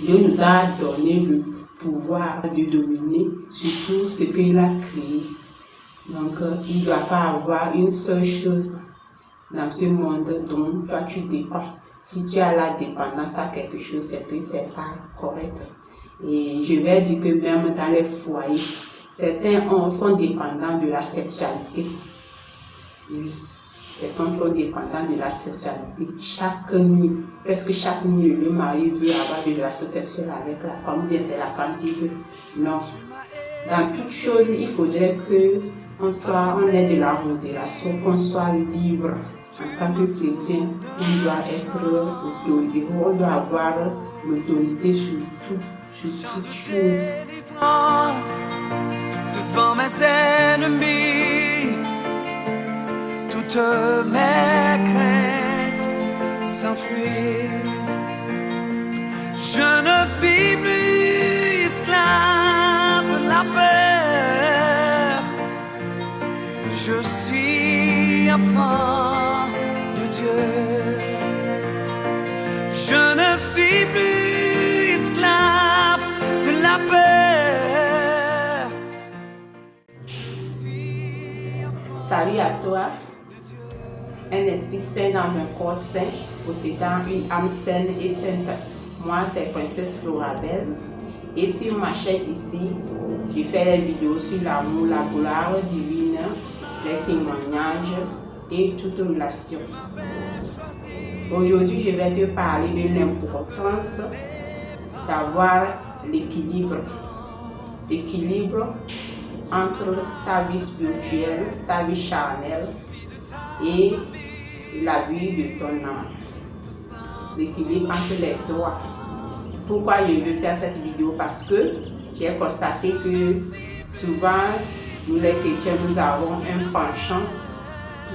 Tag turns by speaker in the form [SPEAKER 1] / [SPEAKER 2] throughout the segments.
[SPEAKER 1] Dieu nous a donné le pouvoir de dominer sur tout ce qu'il a créé. Donc, il ne doit pas avoir une seule chose dans ce monde dont toi tu dépends. Si tu as la dépendance à quelque chose, c'est que c'est pas correct. Et je vais dire que même dans les foyers, certains sont dépendants de la sexualité. Oui, certains sont dépendants de la sexualité. Chaque nuit, presque chaque nuit, le mari veut avoir de relations sexuelles avec la femme, ou bien c'est la femme qui veut. Non. Dans toute chose, il faudrait qu'on ait de la modération, qu'on soit libre. En tant que chrétien, on doit être autorité, on doit avoir l'autorité sur toute chose.
[SPEAKER 2] Devant mes ennemis, toutes mes craintes s'enfuient. Je ne suis plus esclave de la peur. Je suis enfant de Dieu. Je ne suis plus esclave de la peur.
[SPEAKER 1] Salut à toi. Un esprit saint dans un corps saint, possédant une âme saine et sainte. Moi, c'est Princesse Florabelle. Et sur ma chaîne ici, je fais des vidéos sur l'amour, la gloire divine, les témoignages et toute relation. Aujourd'hui, je vais te parler de l'importance d'avoir l'équilibre. L'équilibre entre ta vie spirituelle, ta vie charnelle et la vie de ton âme. L'équilibre entre les trois. Pourquoi je veux faire cette vidéo? Parce que j'ai constaté que souvent, nous les chrétiens, nous avons un penchant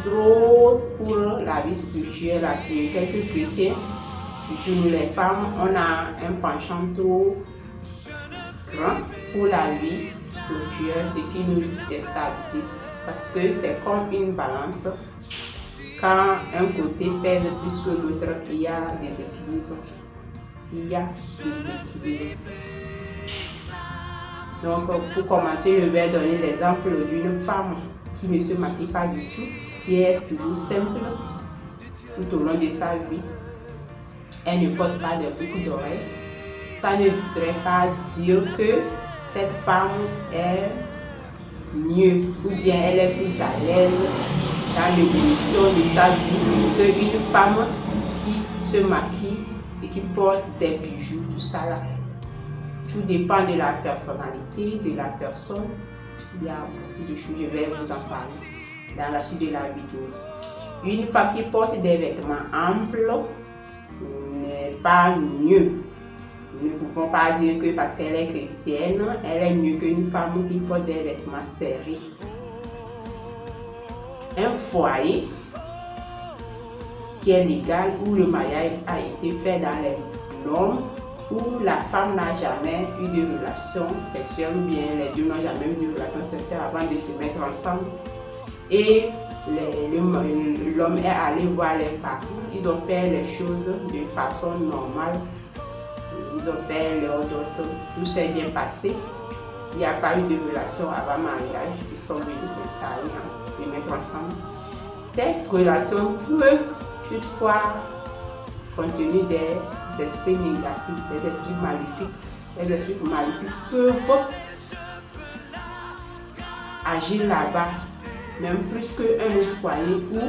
[SPEAKER 1] trop pour la vie spirituelle. Quelques chrétiens, surtout nous les femmes, on a un penchant trop grand pour la vie spirituelle, ce qui nous déstabilise. Parce que c'est comme une balance. Quand un côté pèse plus que l'autre, il y a des équilibres. Il y a des équilibres. Donc, pour commencer, je vais donner l'exemple d'une femme qui ne se maquille pas du tout, qui est toujours simple tout au long de sa vie. Elle ne porte pas de boucles d'oreilles. Ça ne voudrait pas dire que cette femme est mieux ou bien elle est plus à l'aise dans l'évolution de sa vie qu'une femme qui se maquille et qui porte des bijoux, tout ça là. Tout dépend de la personnalité, de la personne. Il y a beaucoup de choses, je vais vous en parler dans la suite de la vidéo. Une femme qui porte des vêtements amples n'est pas mieux. Nous ne pouvons pas dire que parce qu'elle est chrétienne, elle est mieux qu'une femme qui porte des vêtements serrés. Un foyer qui est légal, où le mariage a été fait dans les normes, où la femme n'a jamais eu de relation sexuelle, ou bien les deux n'ont jamais eu de relation sexuelle avant de se mettre ensemble. Et l'homme est allé voir les parents, ils ont fait les choses de façon normale. Ils ont fait leur dot, tout s'est bien passé. Il n'y a pas eu de relation avant mariage. Ils sont venus s'installer, se mettre ensemble. Cette relation peut toutefois contenir des esprits négatifs, des esprits maléfiques. Les esprits maléfiques peuvent agir là-bas, même plus qu'un autre foyer où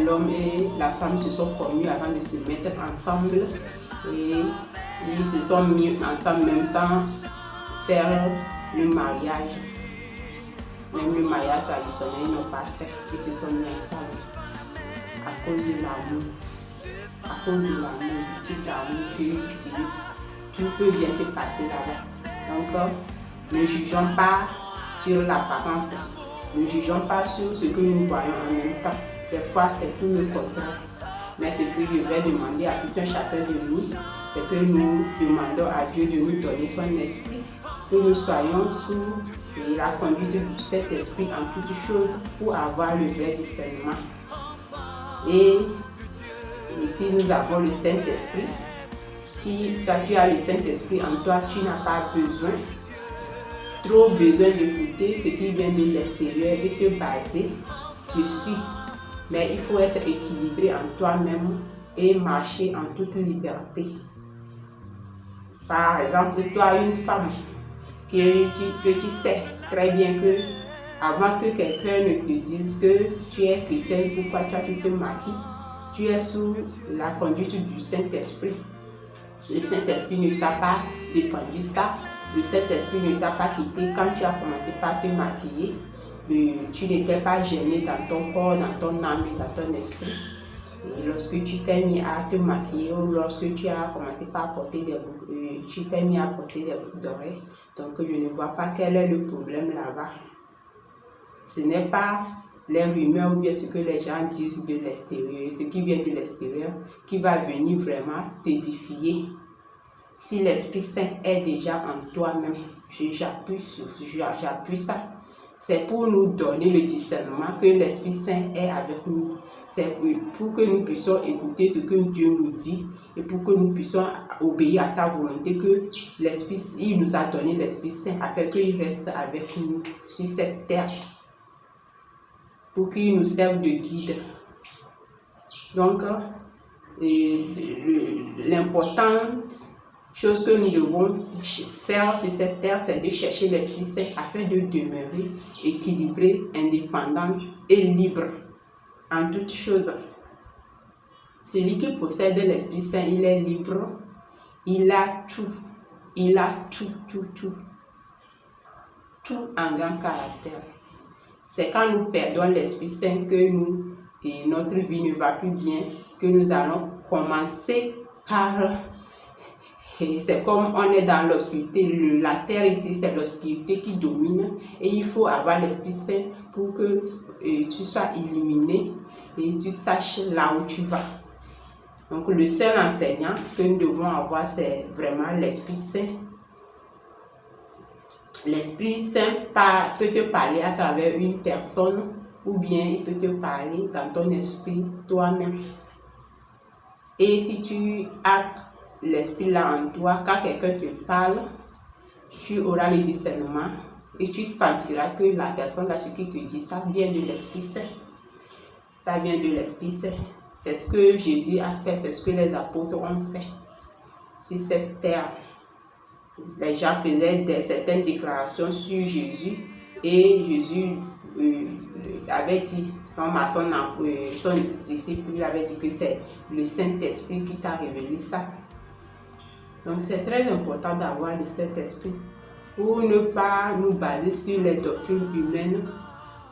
[SPEAKER 1] l'homme et la femme se sont connus avant de se mettre ensemble et ils se sont mis ensemble même sans faire le mariage. Même le mariage traditionnel, ils n'ont pas fait. Ils se sont mis ensemble à cause de l'amour. À cause de l'amour, du type d'amour qu'ils utilisent. Tout peut bien se passer là-bas. Donc, ne jugeons pas sur l'apparence. Ne jugeons pas sur ce que nous voyons en même temps. Des fois, c'est tout le contraire. Mais ce que je vais demander à tout un chacun de nous, c'est que nous demandons à Dieu de nous donner son esprit, que nous soyons sous la conduite de cet esprit en toutes choses pour avoir le vrai discernement. Et si nous avons le Saint-Esprit, Si toi tu as le Saint-Esprit en toi, tu n'as pas trop besoin d'écouter ce qui vient de l'extérieur et te baser dessus. Mais il faut être équilibré en toi-même et marcher en toute liberté. Par exemple, toi, une femme que tu sais très bien que avant que quelqu'un ne te dise que tu es chrétienne, pourquoi tu te maquilles, tu es sous la conduite du Saint-Esprit. Le Saint-Esprit ne t'a pas défendu ça. Le Saint-Esprit ne t'a pas quitté quand tu as commencé par te maquiller. Tu n'étais pas gêné dans ton corps, dans ton âme et dans ton esprit. Et lorsque tu t'es mis à te maquiller ou lorsque tu as commencé par porter des boucles, tu t'es mis à porter des boucles d'oreilles. Donc je ne vois pas quel est le problème là-bas. Ce n'est pas les rumeurs ou bien ce que les gens disent de l'extérieur, ce qui vient de l'extérieur, qui va venir vraiment t'édifier. Si l'Esprit Saint est déjà en toi-même, j'appuie ça. C'est pour nous donner le discernement que l'Esprit Saint est avec nous. C'est pour que nous puissions écouter ce que Dieu nous dit et pour que nous puissions obéir à sa volonté que l'Esprit, il nous a donné l'Esprit Saint afin qu'il reste avec nous sur cette terre pour qu'il nous serve de guide. Donc, l'importante chose que nous devons faire sur cette terre, c'est de chercher l'Esprit Saint afin de demeurer équilibré, indépendant et libre en toutes choses. Celui qui possède l'Esprit Saint, il est libre, il a tout. Il a tout en grand caractère. C'est quand nous perdons l'Esprit Saint que notre vie ne va plus bien, que nous allons commencer par... C'est comme on est dans l'obscurité. La terre ici, c'est l'obscurité qui domine. Et il faut avoir l'Esprit Saint pour que tu sois illuminé et tu saches là où tu vas. Donc le seul enseignant que nous devons avoir, c'est vraiment l'Esprit Saint. L'Esprit Saint peut te parler à travers une personne ou bien il peut te parler dans ton esprit toi-même. Et si tu as l'Esprit là en toi, quand quelqu'un te parle, tu auras le discernement et tu sentiras que la personne là, ce qui te dit, ça vient de l'Esprit Saint. Ça vient de l'Esprit Saint. C'est ce que Jésus a fait, c'est ce que les apôtres ont fait sur cette terre. Les gens faisaient certaines déclarations sur Jésus et Jésus avait dit, comme à son disciple, il avait dit que c'est le Saint-Esprit qui t'a révélé ça. Donc c'est très important d'avoir le Saint-Esprit pour ne pas nous baser sur les doctrines humaines,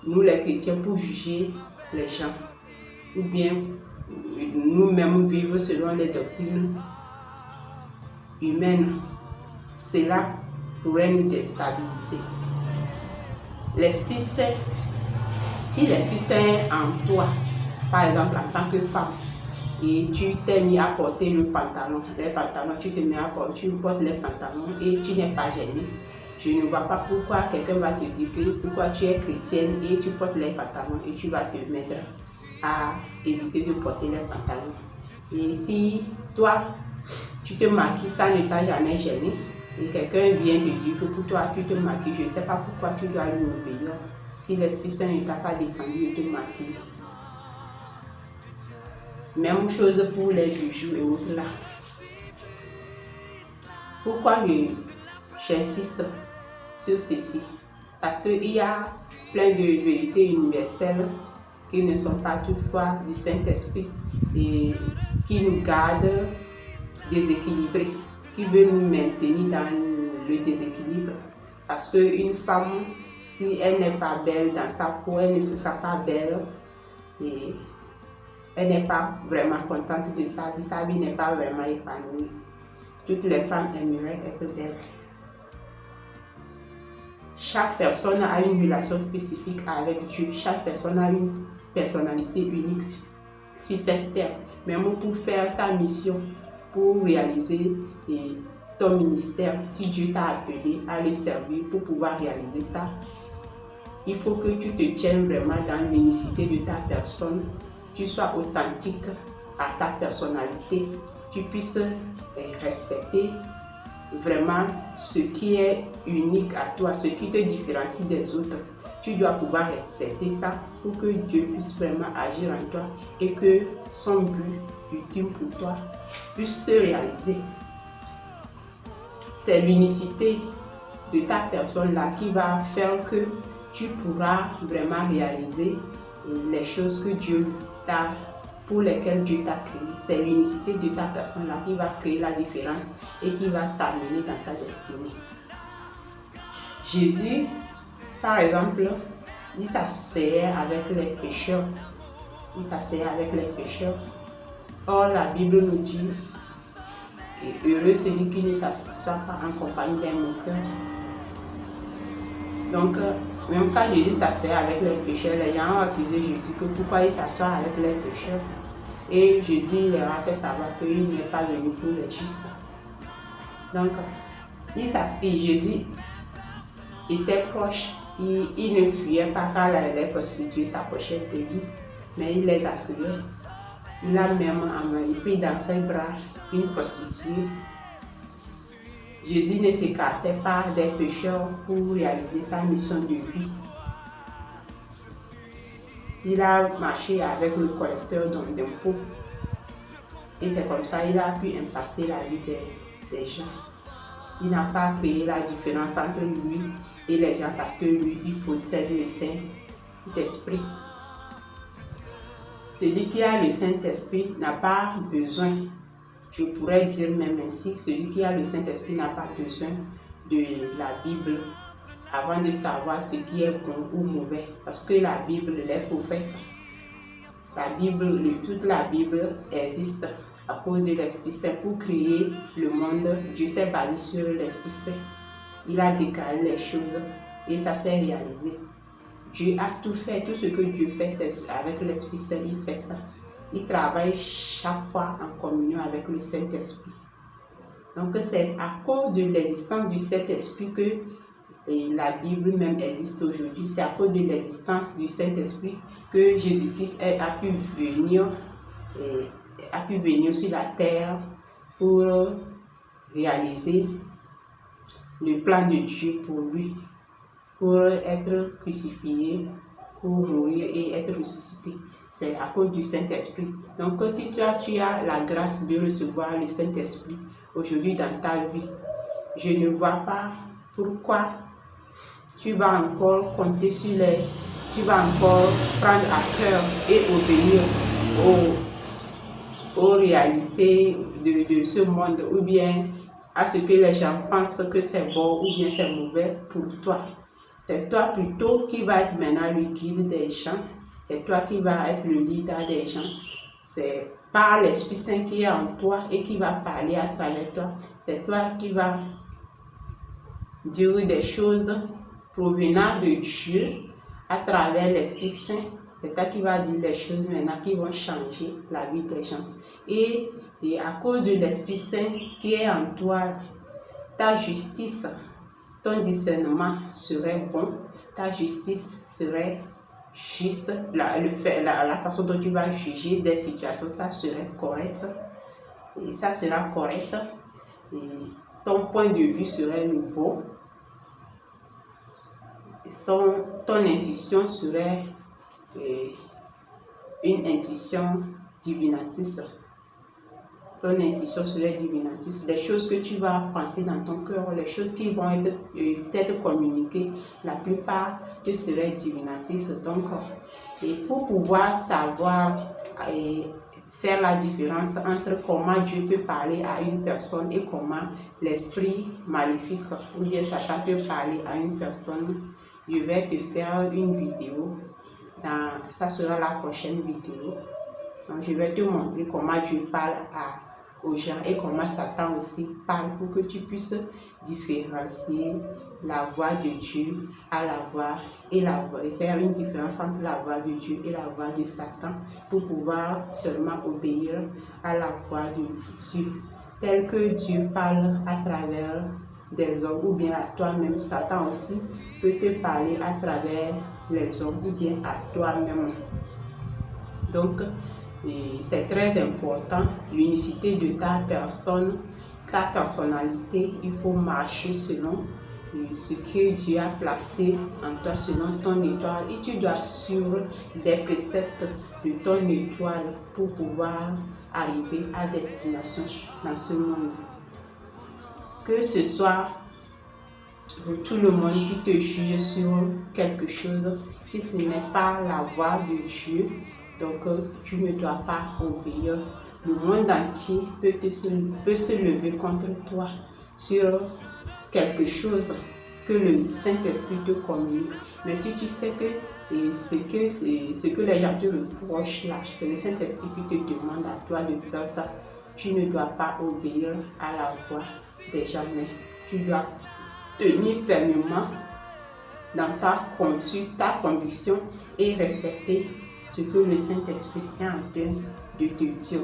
[SPEAKER 1] nous les chrétiens, pour juger les gens, ou bien nous-mêmes vivre selon les doctrines humaines. Cela pourrait nous déstabiliser. L'Esprit Saint, si l'Esprit Saint est en toi, par exemple en tant que femme, et tu t'es mis à porter les pantalons, tu te mets à porter, tu portes les pantalons et tu n'es pas gêné. Je ne vois pas pourquoi quelqu'un va te dire que pourquoi tu es chrétienne et tu portes les pantalons et tu vas te mettre à éviter de porter les pantalons. Et si toi, tu te maquilles, ça ne t'a jamais gêné, et quelqu'un vient te dire que pour toi, tu te maquilles, je ne sais pas pourquoi tu dois lui obéir si l'Esprit Saint ne t'a pas défendu de te maquiller. Même chose pour les bijoux et autres là. Pourquoi j'insiste sur ceci? Parce qu'il y a plein de vérités universelles qui ne sont pas toutefois du Saint-Esprit et qui nous gardent déséquilibrés, qui veut nous maintenir dans le déséquilibre. Parce qu'une femme, si elle n'est pas belle dans sa peau, elle ne se sent pas belle et elle n'est pas vraiment contente de sa vie n'est pas vraiment épanouie. Toutes les femmes aimeraient être belles. Chaque personne a une relation spécifique avec Dieu. Chaque personne a une personnalité unique sur cette terre. Même pour faire ta mission, pour réaliser ton ministère, si Dieu t'a appelé à le servir pour pouvoir réaliser ça, il faut que tu te tiennes vraiment dans l'unicité de ta personne. Tu sois authentique à ta personnalité. tu puisses respecter vraiment ce qui est unique à toi, ce qui te différencie des autres. Tu dois pouvoir respecter ça pour que Dieu puisse vraiment agir en toi et que son but ultime pour toi puisse se réaliser. C'est l'unicité de ta personne là qui va faire que tu pourras vraiment réaliser les choses que Dieu t'a, pour lesquelles Dieu t'a créé. C'est l'unicité de ta personne là qui va créer la différence et qui va t'amener dans ta destinée. Jésus, par exemple, il s'asseyait avec les pécheurs. Il s'asseyait avec les pécheurs. Or, la Bible nous dit, heureux celui qui ne s'assoit pas en compagnie des moqueurs. Donc, même quand Jésus s'asseyait avec les pécheurs, les gens ont accusé Jésus que pourquoi il s'assoit avec les pécheurs. Et Jésus leur a fait savoir qu'il n'est pas venu pour les justes. Donc, Jésus était proche. Il ne fuyait pas quand les prostituées s'approchaient de lui, mais il les accueillait. Il a même pris dans ses bras une prostituée. Jésus ne s'écartait pas des pécheurs pour réaliser sa mission de vie. Il a marché avec le collecteur d'impôts. Et c'est comme ça qu'il a pu impacter la vie des gens. Il n'a pas créé la différence entre lui et les gens parce que lui, il possède le Saint-Esprit. Celui qui a le Saint-Esprit n'a pas besoin, je pourrais dire même ainsi, celui qui a le Saint-Esprit n'a pas besoin de la Bible avant de savoir ce qui est bon ou mauvais. Parce que la Bible, les prophètes, toute la Bible existe à cause de l'Esprit Saint. Pour créer le monde, Dieu s'est basé sur l'Esprit Saint. Il a déclaré les choses et ça s'est réalisé. Dieu a tout fait, tout ce que Dieu fait, c'est avec l'Esprit Saint, il fait ça. Il travaille chaque fois en communion avec le Saint-Esprit. Donc c'est à cause de l'existence du Saint-Esprit que la Bible même existe aujourd'hui. C'est à cause de l'existence du Saint-Esprit que Jésus-Christ a pu venir sur la terre pour réaliser le plan de Dieu pour lui, pour être crucifié, pour mourir et être ressuscité. C'est à cause du Saint-Esprit. Donc si tu as la grâce de recevoir le Saint-Esprit aujourd'hui dans ta vie, je ne vois pas pourquoi tu vas encore compter sur tu vas encore prendre à cœur et obéir aux réalités de ce monde, ou bien à ce que les gens pensent que c'est bon ou bien c'est mauvais pour toi. C'est toi plutôt qui va être maintenant le guide des gens. C'est toi qui va être le leader des gens. C'est par l'Esprit Saint qui est en toi et qui va parler à travers toi. C'est toi qui va dire des choses provenant de Dieu à travers l'Esprit Saint. C'est toi qui va dire des choses maintenant qui vont changer la vie des gens. Et à cause de l'Esprit Saint qui est en toi, ta justice, ton discernement serait bon, ta justice serait juste, la façon dont tu vas juger des situations, ça serait correct. Et ça sera correct. Et ton point de vue serait le bon. Ton intuition serait une intuition divinatrice. Ton intuition serait divinatrice. Les choses que tu vas penser dans ton cœur, les choses qui vont être communiquées, la plupart te seraient divinatrices. Donc, et pour pouvoir savoir et faire la différence entre comment Dieu peut parler à une personne et comment l'esprit maléfique ou bien Satan peut parler à une personne, je vais te faire une vidéo. Ça sera la prochaine vidéo. Donc, je vais te montrer comment Dieu parle aux gens et comment Satan aussi parle pour que tu puisses différencier la voix de Dieu à la voix et faire une différence entre la voix de Dieu et la voix de Satan pour pouvoir seulement obéir à la voix de Dieu. Tel que Dieu parle à travers des hommes ou bien à toi-même, Satan aussi peut te parler à travers les hommes ou bien à toi-même. Donc, Et c'est très important, l'unicité de ta personne, ta personnalité. Il faut marcher selon ce que Dieu a placé en toi, selon ton étoile. Et tu dois suivre les préceptes de ton étoile pour pouvoir arriver à destination dans ce monde. Que ce soit tout le monde qui te juge sur quelque chose, si ce n'est pas la voix de Dieu, donc tu ne dois pas obéir. Le monde entier peut se lever contre toi sur quelque chose que le Saint-Esprit te communique. Mais si tu sais que ce que les gens te reprochent là, c'est le Saint-Esprit qui te demande à toi de faire ça, tu ne dois pas obéir à la voix des gens, mais tu dois tenir fermement dans ta conviction et respecter ce que le Saint-Esprit est en train de te dire.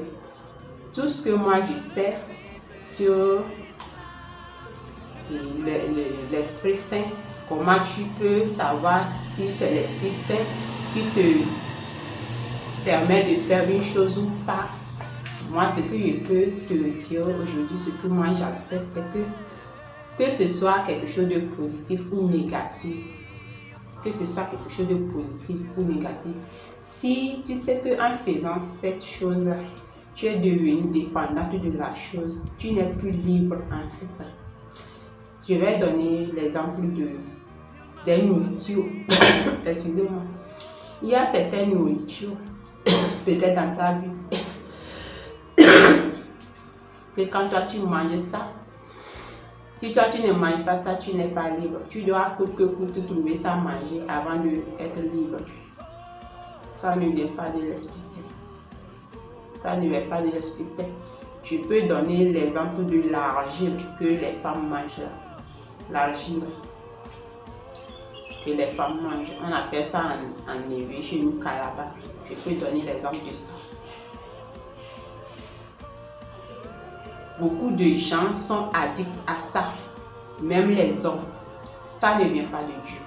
[SPEAKER 1] Tout ce que moi je sais sur l'Esprit Saint, comment tu peux savoir si c'est l'Esprit Saint qui te permet de faire une chose ou pas. Moi, ce que je peux te dire aujourd'hui, ce que moi j'en sais, c'est que ce soit quelque chose de positif ou négatif, si tu sais qu'en faisant cette chose-là, tu es devenu dépendante de la chose, tu n'es plus libre en fait. Je vais donner l'exemple des nourritures. Excusez-moi. Il y a certaines nourritures, peut-être dans ta vie, que quand toi tu manges ça, si toi tu ne manges pas ça, tu n'es pas libre. Tu dois coûte que coûte trouver ça à manger avant d'être libre. Ça ne vient pas de l'Esprit Saint. Ça ne vient pas de l'Esprit Saint. Je peux donner l'exemple de l'argile que les femmes mangent. L'argile que les femmes mangent. On appelle ça en éveil chez nous Calabar. Je peux donner l'exemple de ça. Beaucoup de gens sont addicts à ça, même les hommes. Ça ne vient pas de Dieu.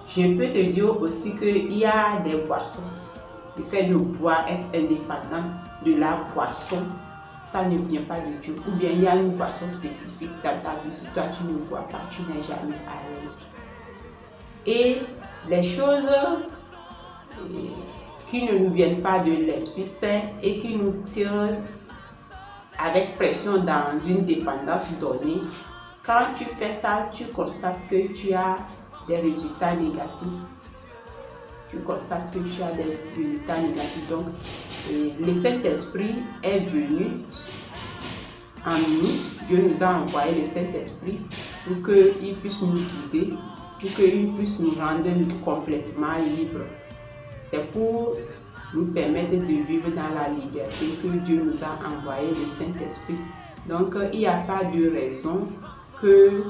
[SPEAKER 1] Je peux te dire aussi qu'il y a des boissons. Le fait de boire, être indépendant de la boisson, ça ne vient pas de Dieu. Ou bien il y a une boisson spécifique dans ta vie, si toi tu ne bois pas, tu n'es jamais à l'aise. Et les choses qui ne nous viennent pas de l'Esprit Saint et qui nous tirent avec pression dans une dépendance donnée, quand tu fais ça, tu constates que tu as des résultats négatifs. Donc, le Saint-Esprit est venu en nous. Dieu nous a envoyé le Saint-Esprit pour qu'il puisse nous guider, pour qu'il puisse nous rendre complètement libres. C'est pour nous permettre de vivre dans la liberté que Dieu nous a envoyé le Saint-Esprit. Donc, il n'y a pas de raison que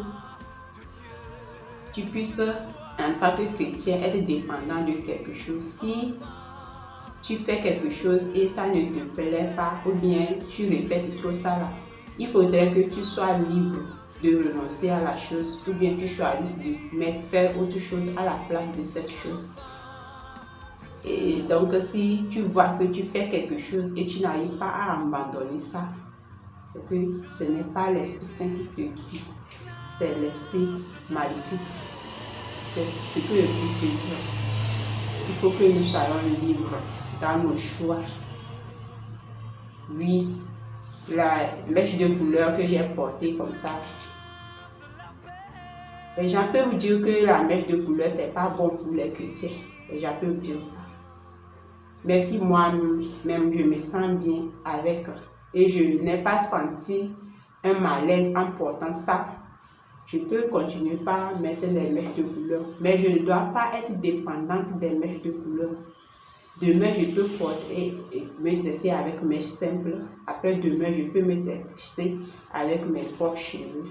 [SPEAKER 1] tu puisses, en tant que chrétien, être dépendant de quelque chose. Si tu fais quelque chose et ça ne te plaît pas, ou bien tu répètes trop ça là, il faudrait que tu sois libre de renoncer à la chose, ou bien tu choisisses de faire autre chose à la place de cette chose. Et donc, si tu vois que tu fais quelque chose et tu n'arrives pas à abandonner ça, c'est que ce n'est pas l'Esprit Saint qui te guide, c'est l'esprit maléfique. C'est ce que je peux te dire. Il faut que nous soyons libres dans nos choix. Oui, la mèche de couleur que j'ai portée comme ça, les gens peuvent vous dire que la mèche de couleur, c'est pas bon pour les chrétiens. Les gens peuvent dire ça. Mais si moi-même, je me sens bien avec et je n'ai pas senti un malaise en portant ça, je peux continuer par mettre les mèches de couleur. Mais je ne dois pas être dépendante des mèches de couleur. Demain, je peux porter et me tresser avec mèches simples. Après demain, je peux me tresser avec mes propres cheveux.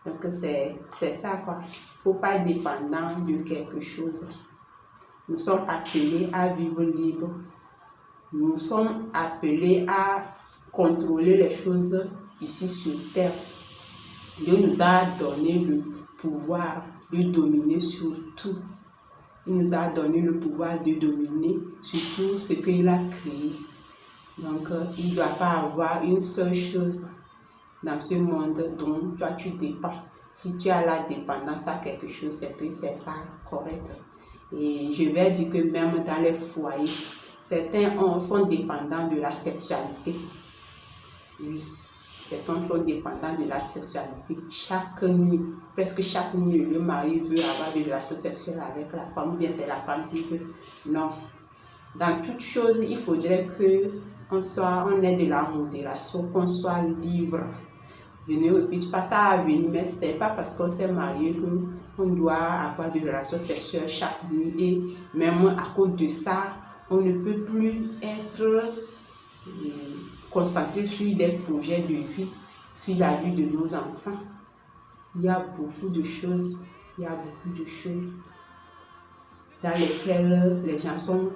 [SPEAKER 1] Donc, c'est ça quoi. Il ne faut pas être dépendant de quelque chose. Nous sommes appelés à vivre libre. Nous sommes appelés à contrôler les choses ici sur terre. Dieu nous a donné le pouvoir de dominer sur tout. Il nous a donné le pouvoir de dominer sur tout ce qu'il a créé. Donc, il ne doit pas avoir une seule chose dans ce monde dont toi tu dépends. Si tu as la dépendance à quelque chose, c'est que c'est pas correct. Et je vais dire que même dans les foyers, certains sont dépendants de la sexualité. Oui, certains sont dépendants de la sexualité. Chaque nuit, presque chaque nuit, le mari veut avoir des relations sexuelles avec la femme, ou bien c'est la femme qui veut. Non. Dans toute chose, il faudrait qu'on ait de la modération, qu'on soit libre. Je ne refuse pas ça à venir, mais ce n'est pas parce qu'on s'est marié qu'on doit avoir des relations sexuelles chaque nuit. Et même à cause de ça, on ne peut plus être concentré sur des projets de vie, sur la vie de nos enfants. Il y a beaucoup de choses, dans lesquelles les gens sont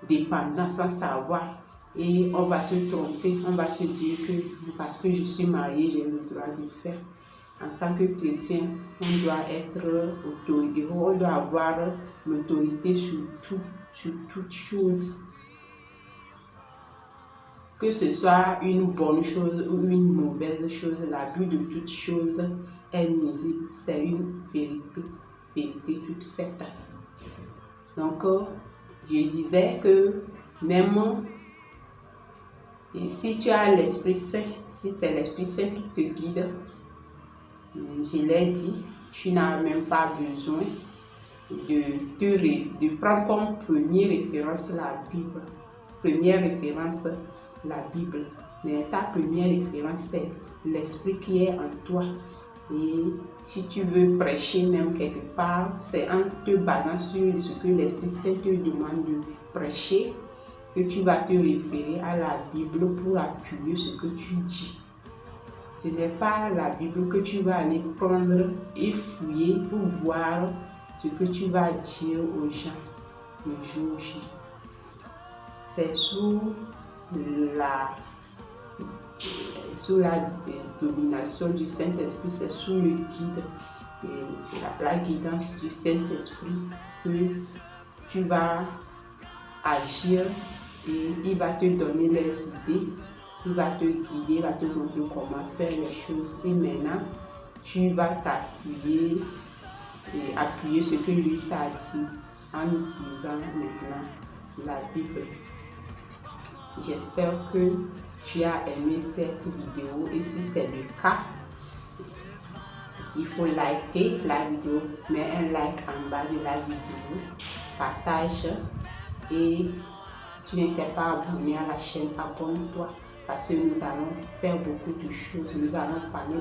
[SPEAKER 1] dépendants sans savoir. Et on va se tromper, on va se dire que parce que je suis mariée, j'ai le droit de faire. En tant que chrétien, on doit être autorité, on doit avoir l'autorité sur tout, sur toute chose. Que ce soit une bonne chose ou une mauvaise chose, l'abus de toute chose est nuisible. C'est une vérité toute faite. Donc, je disais que même si tu as l'Esprit Saint, si c'est l'Esprit Saint qui te guide, je l'ai dit, tu n'as même pas besoin de prendre comme première référence la Bible. Première référence, la Bible. Mais ta première référence, c'est l'Esprit qui est en toi. Et si tu veux prêcher même quelque part, c'est en te basant sur ce que l'Esprit Saint te demande de prêcher que tu vas te référer à la Bible pour appuyer ce que tu dis. Ce n'est pas la Bible que tu vas aller prendre et fouiller pour voir ce que tu vas dire aux gens le jour J. C'est sous la domination du Saint-Esprit, c'est sous le guide et la guidance du Saint-Esprit que tu vas agir et il va te donner les idées, il va te guider, il va te montrer comment faire les choses. Et maintenant, tu vas t'appuyer et appuyer ce que lui t'a dit en utilisant maintenant la Bible. J'espère que tu as aimé cette vidéo et si c'est le cas, il faut liker la vidéo, mets un like en bas de la vidéo, partage et si tu n'étais pas abonné à la chaîne, abonne-toi parce que nous allons faire beaucoup de choses, nous allons parler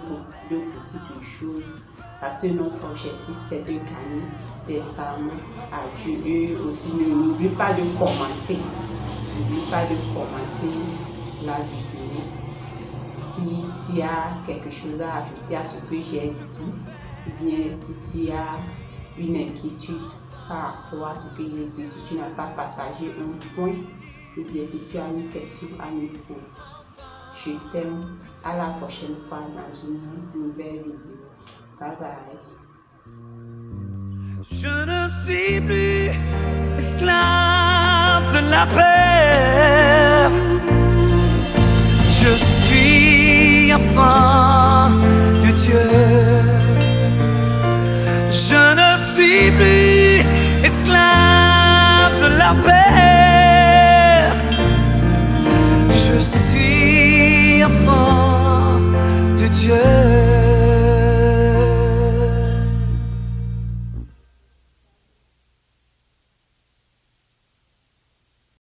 [SPEAKER 1] de beaucoup de choses parce que notre objectif c'est de gagner des âmes à Dieu. Et aussi n'oublie pas de commenter. N'oublie pas de commenter la vidéo. Si tu as quelque chose à ajouter à ce que j'ai dit, ou bien si tu as une inquiétude par rapport à ce que j'ai dit, si tu n'as pas partagé un point, ou bien si tu as une question à me poser. Je t'aime. À la prochaine fois dans une nouvelle vidéo. Bye bye.
[SPEAKER 2] Je ne suis plus esclave de la peur. Je suis enfant